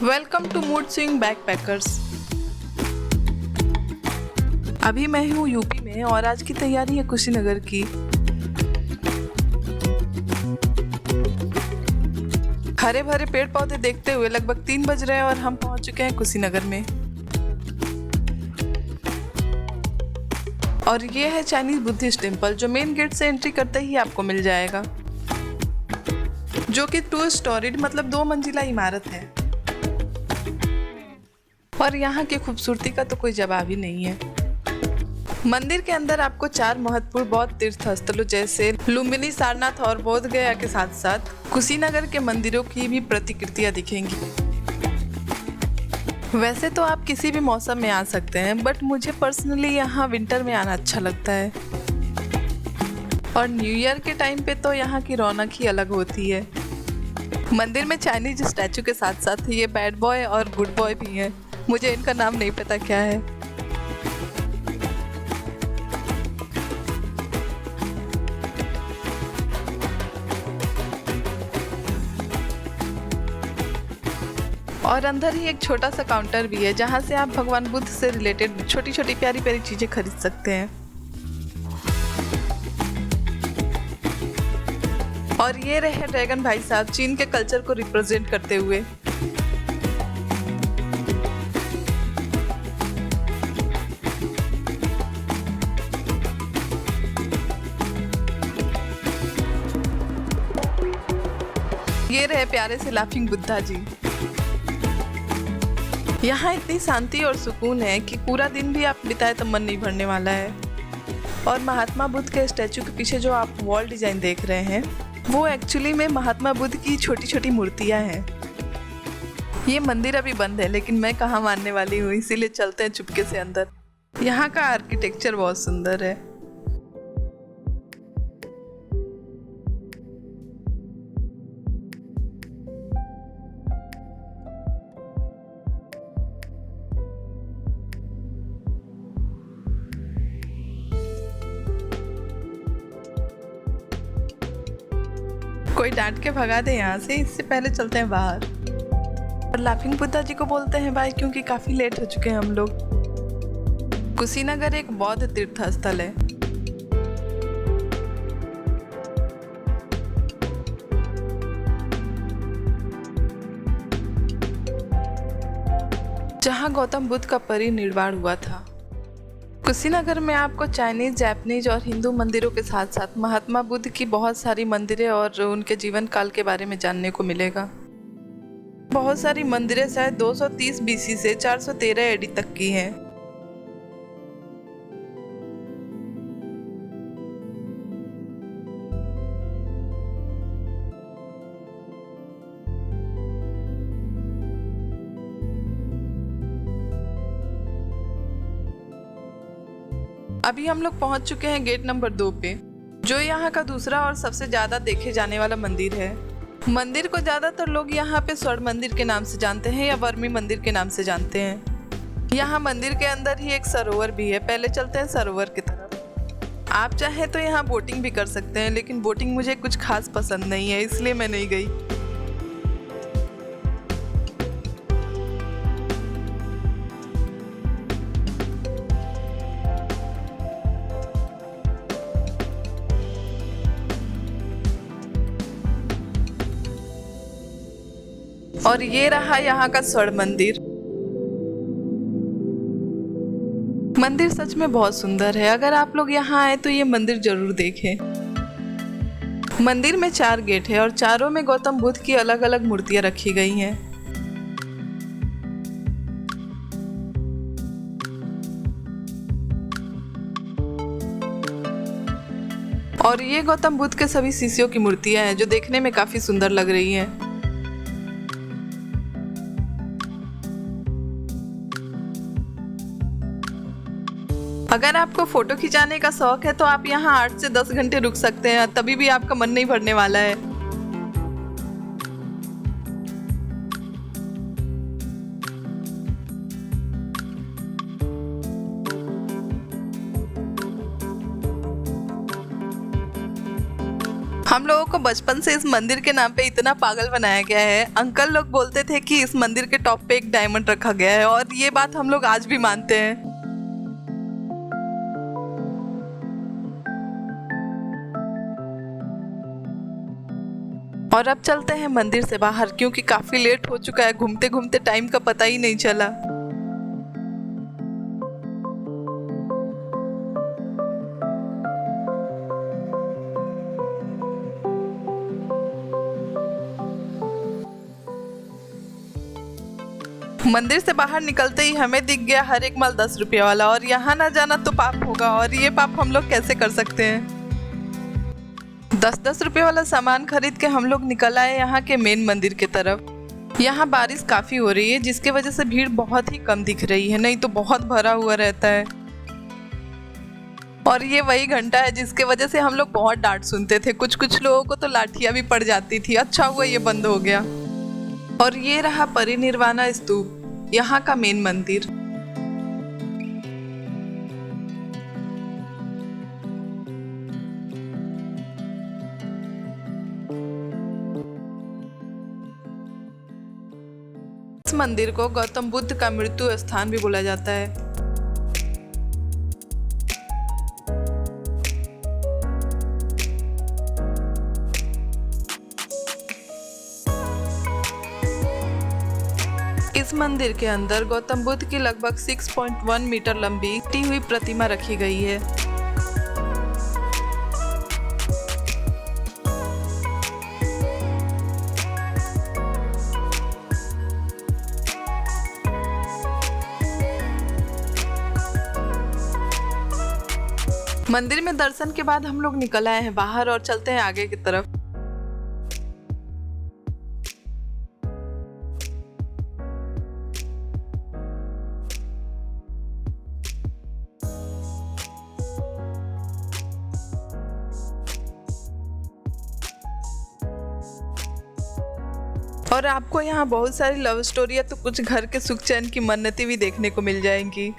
Welcome to mood swing backpackers. अभी मैं हूँ यूपी में और आज की तैयारी है कुशीनगर की। हरे भरे पेड़ पौधे देखते हुए लगभग 3 बज रहे हैं और हम पहुँच चुके हैं कुशीनगर में। और ये है चाइनीज बुद्धिस्ट टेम्पल जो मेन गेट से एंट्री करते ही आपको मिल जाएगा, जो कि 2 स्टोरीड मतलब 2 मंजिला इमारत है। और यहाँ की खूबसूरती का तो कोई जवाब ही नहीं है। मंदिर के अंदर आपको 4 महत्वपूर्ण बौद्ध तीर्थ स्थलों जैसे लुम्बिनी, सारनाथ और बोध गया के साथ साथ कुशीनगर के मंदिरों की भी प्रतिकृतियां दिखेंगी। वैसे तो आप किसी भी मौसम में आ सकते हैं, बट मुझे पर्सनली यहाँ विंटर में आना अच्छा लगता है। और न्यू ईयर के टाइम पे तो यहाँ की रौनक ही अलग होती है। मंदिर में चाइनीज स्टैचू के साथ साथ ये बैड बॉय और गुड बॉय भी हैं। मुझे इनका नाम नहीं पता क्या है। और अंदर ही एक छोटा सा काउंटर भी है जहां से आप भगवान बुद्ध से रिलेटेड छोटी छोटी प्यारी प्यारी चीजें खरीद सकते हैं। और ये रहे ड्रैगन भाई साहब चीन के कल्चर को रिप्रेजेंट करते हुए। ये रहे प्यारे से लाफिंग बुद्धा जी। यहाँ इतनी शांति और सुकून है कि पूरा दिन भी आप बिताए तो मन नहीं भरने वाला है। और महात्मा बुद्ध के स्टैचू के पीछे जो आप वॉल डिजाइन देख रहे हैं वो एक्चुअली में महात्मा बुद्ध की छोटी छोटी मूर्तियाँ हैं। ये मंदिर अभी बंद है, लेकिन मैं कहाँ मानने वाली हूँ, इसीलिए चलते हैं चुपके से अंदर। यहाँ का आर्किटेक्चर बहुत सुंदर है। कोई डांट के भगा दे यहाँ से, इससे पहले चलते हैं बाहर। और लाफिंग बुद्धा जी को बोलते हैं बाय, क्योंकि काफी लेट हो चुके हैं हम लोग। कुशीनगर एक बौद्ध तीर्थ स्थल है। जहाँ गौतम बुद्ध का परिनिर्वाण हुआ था। कुशीनगर में आपको चाइनीज, जापानीज और हिंदू मंदिरों के साथ साथ महात्मा बुद्ध की बहुत सारी मंदिरें और उनके जीवन काल के बारे में जानने को मिलेगा। बहुत सारी मंदिरें शायद 230 बीसी से 413 एडी तक की हैं। अभी हम लोग पहुंच चुके हैं गेट नंबर 2 पे, जो यहाँ का दूसरा और सबसे ज्यादा देखे जाने वाला मंदिर है। मंदिर को ज्यादातर लोग यहाँ पे स्वर्ण मंदिर के नाम से जानते हैं या वर्मी मंदिर के नाम से जानते हैं। यहाँ मंदिर के अंदर ही एक सरोवर भी है। पहले चलते हैं सरोवर की तरफ। आप चाहें तो यहाँ बोटिंग भी कर सकते हैं, लेकिन बोटिंग मुझे कुछ खास पसंद नहीं है, इसलिए मैं नहीं गई। और ये रहा यहाँ का स्वर्ण मंदिर। मंदिर सच में बहुत सुंदर है। अगर आप लोग यहाँ आए तो ये मंदिर जरूर देखें। मंदिर में 4 गेट है और चारों में गौतम बुद्ध की अलग अलग मूर्तियां रखी गई हैं। और ये गौतम बुद्ध के सभी शिष्यों की मूर्तियां हैं जो देखने में काफी सुंदर लग रही हैं। अगर आपको फोटो खिंचाने का शौक है तो आप यहाँ 8 से 10 घंटे रुक सकते हैं, तभी भी आपका मन नहीं भरने वाला है। हम लोगों को बचपन से इस मंदिर के नाम पे इतना पागल बनाया गया है। अंकल लोग बोलते थे कि इस मंदिर के टॉप पे एक डायमंड रखा गया है और ये बात हम लोग आज भी मानते हैं। और अब चलते हैं मंदिर से बाहर क्योंकि काफी लेट हो चुका है। घूमते घूमते टाइम का पता ही नहीं चला। मंदिर से बाहर निकलते ही हमें दिख गया हर एक माल 10 रुपये वाला और यहाँ ना जाना तो पाप होगा और ये पाप हम लोग कैसे कर सकते हैं। 10-10 रुपये वाला सामान खरीद के हम लोग निकल आए यहाँ के मेन मंदिर की तरफ। यहाँ बारिश काफी हो रही है जिसके वजह से भीड़ बहुत ही कम दिख रही है, नहीं तो बहुत भरा हुआ रहता है। और ये वही घंटा है जिसके वजह से हम लोग बहुत डांट सुनते थे। कुछ लोगों को तो लाठियां भी पड़ जाती थी। अच्छा हुआ ये बंद हो गया। और ये रहा परिनिर्वाणा स्तूप, यहाँ का मेन मंदिर। इस मंदिर को गौतम बुद्ध का मृत्यु स्थान भी बोला जाता है। इस मंदिर के अंदर गौतम बुद्ध की लगभग 6.1 मीटर लंबी टूटी हुई प्रतिमा रखी गई है। मंदिर में दर्शन के बाद हम लोग निकल आए हैं बाहर और चलते हैं आगे की तरफ। और आपको यहाँ बहुत सारी लव स्टोरी या तो कुछ घर के सुख चैन की मन्नतें भी देखने को मिल जाएंगी।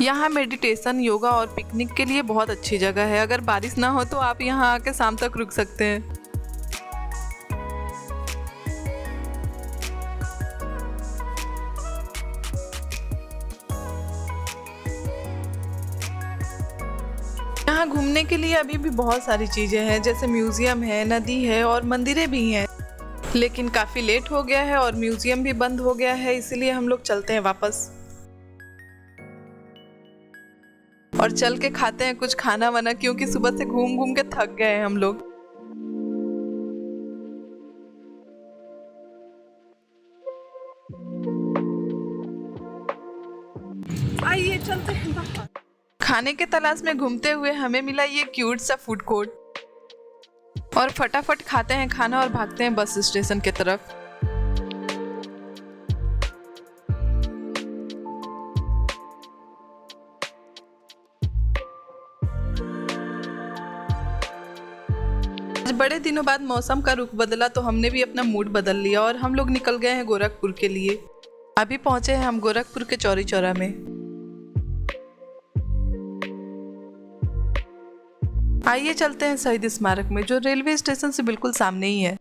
यहाँ मेडिटेशन, योगा और पिकनिक के लिए बहुत अच्छी जगह है। अगर बारिश ना हो तो आप यहाँ आके शाम तक रुक सकते हैं। यहाँ घूमने के लिए अभी भी बहुत सारी चीजें हैं, जैसे म्यूजियम है, नदी है और मंदिरें भी हैं। लेकिन काफी लेट हो गया है और म्यूजियम भी बंद हो गया है, इसलिए हम लोग चलते हैं वापस और चल के खाते हैं कुछ खाना वाना, क्योंकि सुबह से घूम घूम के थक गए हैं हम लोग। आइए चलते हैं बाहर। खाने के तलाश में घूमते हुए हमें मिला ये क्यूट सा फूड कोर्ट और फटाफट खाते हैं खाना और भागते हैं बस स्टेशन की तरफ। बड़े दिनों बाद मौसम का रुख बदला तो हमने भी अपना मूड बदल लिया और हम लोग निकल गए हैं गोरखपुर के लिए। अभी पहुंचे हैं हम गोरखपुर के चौरी चौरा में। आइए चलते हैं शहीद स्मारक में, जो रेलवे स्टेशन से बिल्कुल सामने ही है।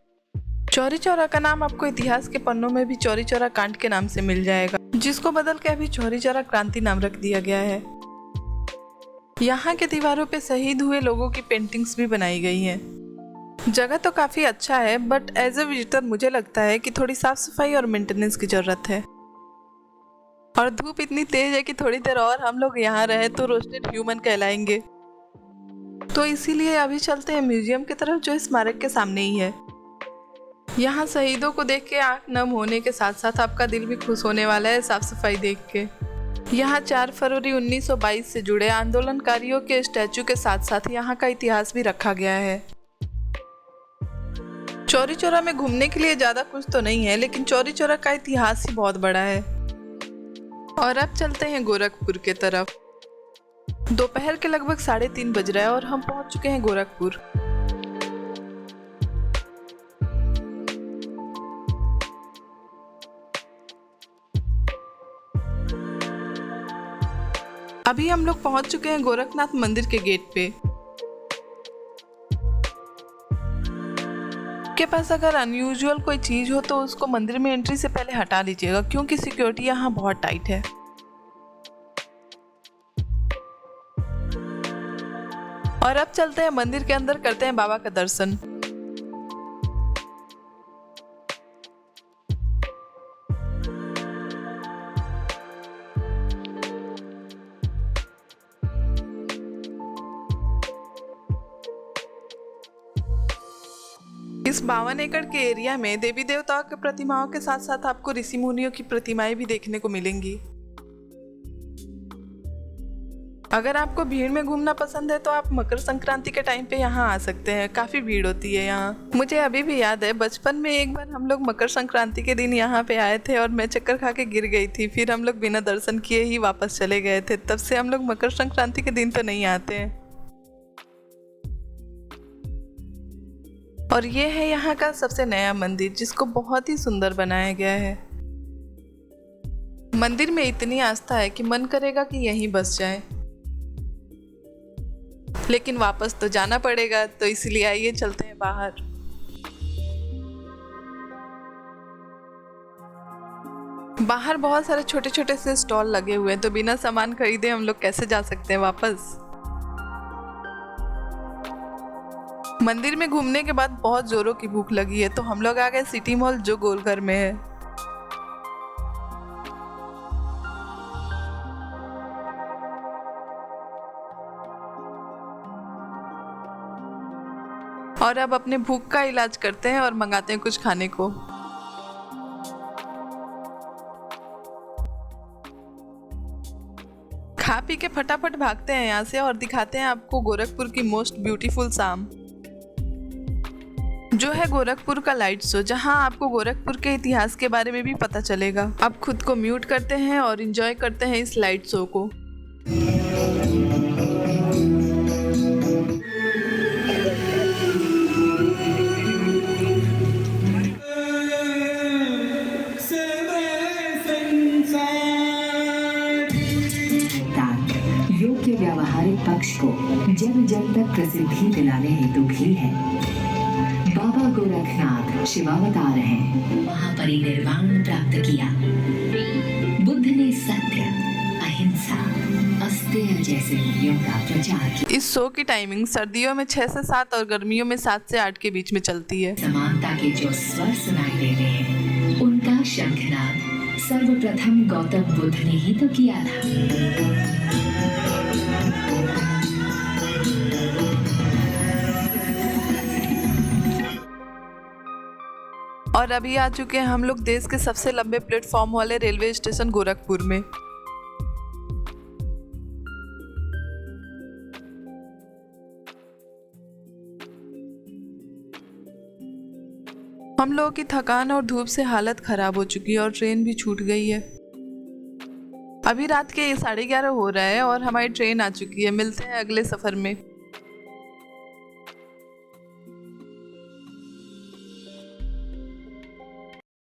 चौरी चौरा का नाम आपको इतिहास के पन्नों में भी चौरी चौरा कांड के नाम से मिल जाएगा, जिसको बदल के अभी चौरी चौरा क्रांति नाम रख दिया गया है। यहाँ के दीवारों पे शहीद हुए लोगों की पेंटिंग्स भी बनाई गई हैं। जगह तो काफी अच्छा है, बट एज ए विजिटर मुझे लगता है कि थोड़ी साफ सफाई और मेंटेनेंस की जरूरत है। और धूप इतनी तेज है कि थोड़ी देर और हम लोग यहाँ रहे तो रोस्टेड ह्यूमन कहलाएंगे। तो इसीलिए अभी चलते हैं म्यूजियम की तरफ, जो स्मारक के सामने ही है। यहाँ शहीदों को देख के आंख नम होने के साथ साथ आपका दिल भी खुश होने वाला है साफ सफाई देख के। यहाँ 4 फरवरी 1922 से जुड़े आंदोलनकारियों के स्टैचू के साथ साथ यहाँ का इतिहास भी रखा गया है। चौरी चौरा में घूमने के लिए ज्यादा कुछ तो नहीं है, लेकिन चौरी चौरा का इतिहास ही बहुत बड़ा है। और अब चलते हैं गोरखपुर के तरफ। दोपहर के लगभग 3:30 बज रहा है और हम पहुंच चुके हैं गोरखपुर। अभी हम लोग पहुंच चुके हैं गोरखनाथ मंदिर के गेट पे। के पास अगर अनयूजुअल कोई चीज हो तो उसको मंदिर में एंट्री से पहले हटा लीजिएगा, क्योंकि सिक्योरिटी यहाँ बहुत टाइट है। और अब चलते हैं मंदिर के अंदर, करते हैं बाबा का दर्शन। इस 52 एकड़ के एरिया में देवी देवताओं की प्रतिमाओं के साथ साथ आपको ऋषि मुनियों की प्रतिमाएं भी देखने को मिलेंगी। अगर आपको भीड़ में घूमना पसंद है तो आप मकर संक्रांति के टाइम पे यहाँ आ सकते हैं। काफी भीड़ होती है यहाँ। मुझे अभी भी याद है, बचपन में एक बार हम लोग मकर संक्रांति के दिन यहाँ पे आए थे और मैं चक्कर खा के गिर गई थी। फिर हम लोग बिना दर्शन किए ही वापस चले गए थे। तब से हम लोग मकर संक्रांति के दिन तो नहीं आते हैं। और ये है यहाँ का सबसे नया मंदिर, जिसको बहुत ही सुंदर बनाया गया है। मंदिर में इतनी आस्था है कि मन करेगा कि यहीं बस जाए, लेकिन वापस तो जाना पड़ेगा, तो इसलिए आइए चलते हैं बाहर। बाहर बहुत सारे छोटे छोटे से स्टॉल लगे हुए हैं, तो बिना सामान खरीदे हम लोग कैसे जा सकते हैं वापस। मंदिर में घूमने के बाद बहुत जोरों की भूख लगी है, तो हम लोग आ गए सिटी मॉल, जो गोलघर में है। और अब अपने भूख का इलाज करते हैं और मंगाते हैं कुछ खाने को। खा पी के फटाफट भागते हैं यहाँ से और दिखाते हैं आपको गोरखपुर की मोस्ट ब्यूटीफुल शाम, जो है गोरखपुर का लाइट शो, जहां आपको गोरखपुर के इतिहास के बारे में भी पता चलेगा। अब खुद को म्यूट करते हैं और एंजॉय करते हैं इस लाइट शो को। योग के व्यावहारिक पक्ष को जन जन तक प्रसिद्धि दिलाने हेतु भी है। बाबा गोरखनाथ शिवावतार हैं। महापरिनिर्वाण प्राप्त किया। बुद्ध ने सत्य, अहिंसा, अस्तेय जैसे मूल्यों का प्रचार किया। इस शो की टाइमिंग सर्दियों में 6 से 7 और गर्मियों में 7 से 8 के बीच में चलती है। समानता के जो स्वर सुनाई देते हैं, उनका शंखनाद सर्वप्रथम गौतम बुद्ध ने ही तो किया था। और अभी आ चुके हैं हम लोग देश के सबसे लंबे प्लेटफॉर्म वाले रेलवे स्टेशन गोरखपुर में। हम लोगों की थकान और धूप से हालत खराब हो चुकी है और ट्रेन भी छूट गई है। अभी रात के 11:30 हो रहा है और हमारी ट्रेन आ चुकी है। मिलते हैं अगले सफर में।